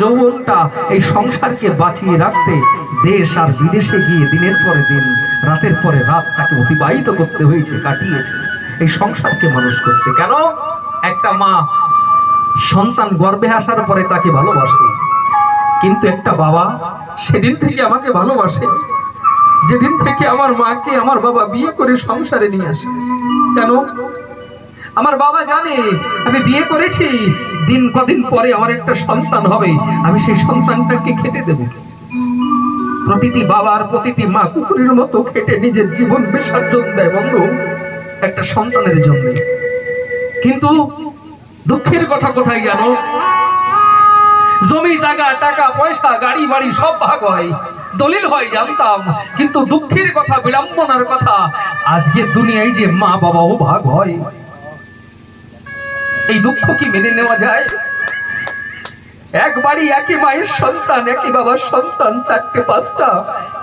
যৌবনটা এই সংসারকে বাঁচিয়ে রাখতে দেশ আর বিদেশে গিয়ে দিনের পরে দিন রাতের পরে রাত তাকে অতিবাহিত করতে হয়েছে, কাটিয়েছে এই সংসারকে মানুষ করতে। কেন? একটা মা সন্তান গর্ভে আসার পরে তাকে ভালোবাসে, কিন্তু একটা বাবা সেদিন থেকে আমাকে ভালোবাসে যেদিন থেকে আমার মাকে আমার বাবা বিয়ে করে সংসারে নিয়ে আসে। কেন? আমার বাবা জানে আমি বিয়ে করেছি, দিন কদিন পরে আমার একটা সন্তান হবে, আমি সেই সন্তানটাকে খেতে দেব। প্রতিটি বাবার প্রতিটি মা কুকুরের মতো খেটে নিজের জীবন বিসর্জন দেয় বন্ধু একটা সন্তানের জন্য। কিন্তু দুঃখের কথা কোথায় জানো? জমি জায়গা টাকা পয়সা গাড়ি বাড়ি সব ভাগ হয়, দলিল হয় জানতাম, কিন্তু দুঃখের কথা বিড়ম্বনার কথা আজকের দুনিয়ায় যে মা বাবাও ভাগ হয়, এই দুঃখ কি মেনে নেওয়া যায়? এক বাড়ি একই মায়ের সন্তান একই বাবার সন্তান, চারটে পাঁচটা,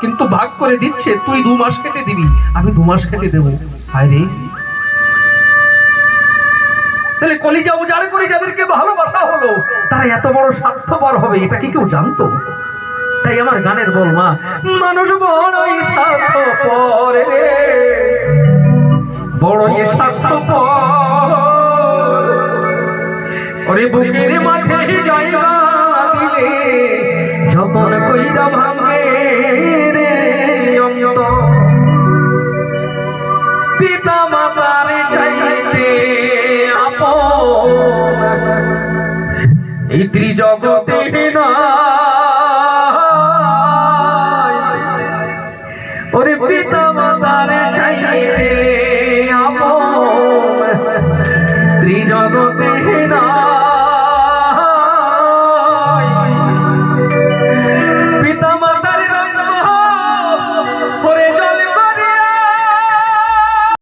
কিন্তু ভাগ করে দিচ্ছে তুই 2 মাস খেতে দিবি আমি 2 মাস খেতে দেবো। আরে তাহলে কলিজা উজাড় করে যাদেরকে ভালোবাসা হলো তারা এত বড় স্বার্থপর হবে এটা কি কেউ জানতো? তাই আমার গানের বল মা, মানুষ বড়ই স্বার্থপর রে, বড়ই স্বার্থপর, ওরে বুকের মাঝে জায়গা দিলে যতন কইরা ভাঙবে রে অন্ত, পিতা মাতার চাইতে আপন এই ত্রিজগতে না